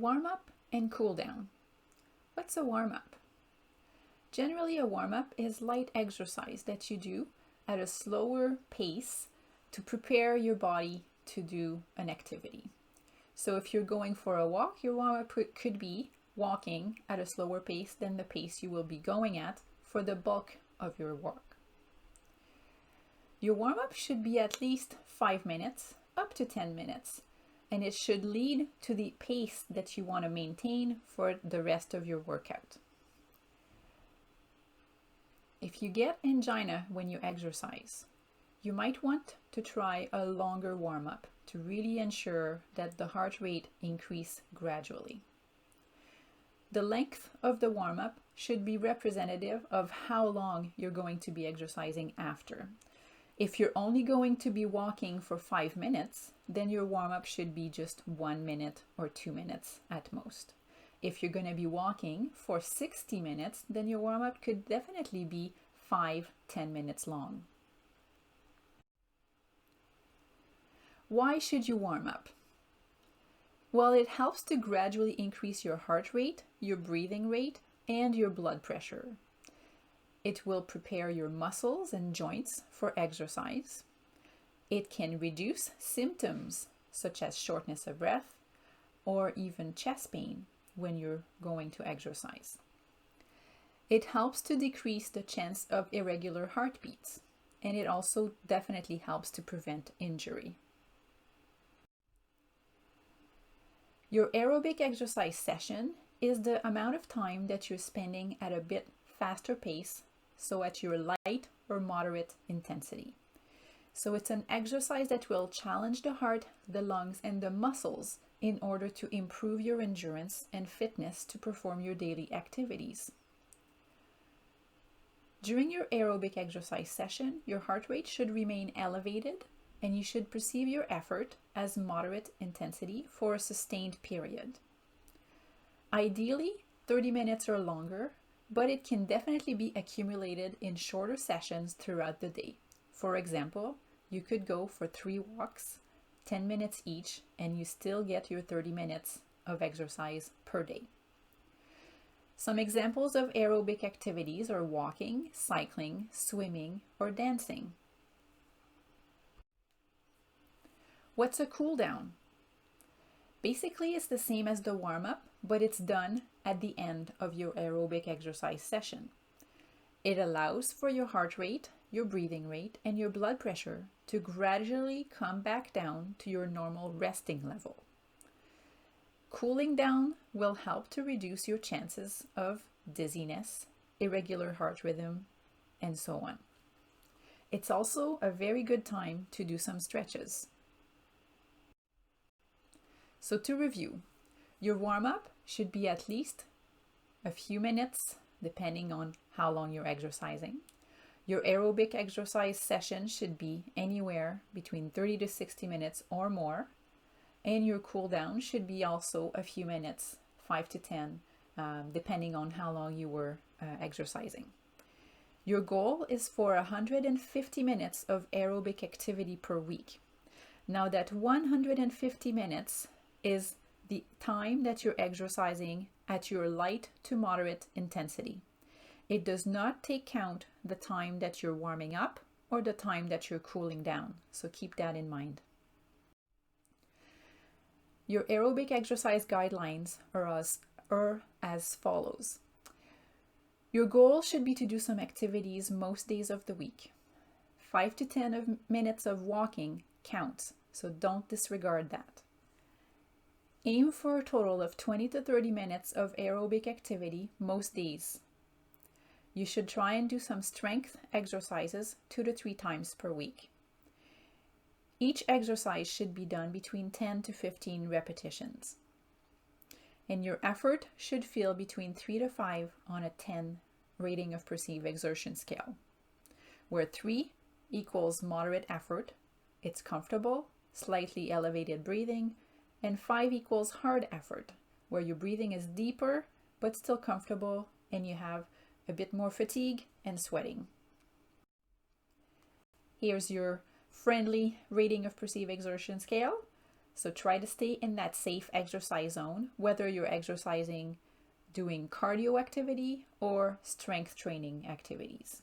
Warm up and cool down. What's a warm up? Generally, a warm up is light exercise that you do at a slower pace to prepare your body to do an activity. So if you're going for a walk, your warm up could be walking at a slower pace than the pace you will be going at for the bulk of your work. Your warm up should be at least 5 minutes, up to 10 minutes, and it should lead to the pace that you want to maintain for the rest of your workout. If you get angina when you exercise, you might want to try a longer warm-up to really ensure that the heart rate increase gradually. The length of the warm-up should be representative of how long you're going to be exercising after. If you're only going to be walking for 5 minutes, then your warm-up should be just 1 minute or 2 minutes at most. If you're going to be walking for 60 minutes, then your warm-up could definitely be 5-10 minutes long. Why should you warm up? Well, it helps to gradually increase your heart rate, your breathing rate, and your blood pressure. It will prepare your muscles and joints for exercise. It can reduce symptoms such as shortness of breath or even chest pain when you're going to exercise. It helps to decrease the chance of irregular heartbeats, and it also definitely helps to prevent injury. Your aerobic exercise session is the amount of time that you're spending at a bit faster pace, so at your light or moderate intensity. So it's an exercise that will challenge the heart, the lungs, and the muscles in order to improve your endurance and fitness to perform your daily activities. During your aerobic exercise session, your heart rate should remain elevated, and you should perceive your effort as moderate intensity for a sustained period. Ideally, 30 minutes or longer, but it can definitely be accumulated in shorter sessions throughout the day. For example, you could go for 3 walks, 10 minutes each, and you still get your 30 minutes of exercise per day. Some examples of aerobic activities are walking, cycling, swimming, or dancing. What's a cool down? Basically, it's the same as the warm-up, but it's done at the end of your aerobic exercise session. It allows for your heart rate, your breathing rate, and your blood pressure to gradually come back down to your normal resting level. Cooling down will help to reduce your chances of dizziness, irregular heart rhythm, and so on. It's also a very good time to do some stretches. So to review, your warm-up should be at least a few minutes, depending on how long you're exercising. Your aerobic exercise session should be anywhere between 30 to 60 minutes or more. And your cool down should be also a few minutes, 5 to 10, depending on how long you were exercising. Your goal is for 150 minutes of aerobic activity per week. Now that 150 minutes is the time that you're exercising at your light to moderate intensity. It does not take count the time that you're warming up or the time that you're cooling down. So keep that in mind. Your aerobic exercise guidelines are as follows. Your goal should be to do some activities most days of the week. 5 to 10 minutes of walking counts, so don't disregard that. Aim for a total of 20 to 30 minutes of aerobic activity most days. You should try and do some strength exercises 2 to 3 times per week. Each exercise should be done between 10 to 15 repetitions. And your effort should feel between 3 to 5 on a 10 rating of perceived exertion scale, where 3 equals moderate effort, it's comfortable, slightly elevated breathing, and 5 equals hard effort, where your breathing is deeper but still comfortable and you have a bit more fatigue and sweating. Here's your friendly rating of perceived exertion scale. So try to stay in that safe exercise zone, whether you're exercising doing cardio activity or strength training activities.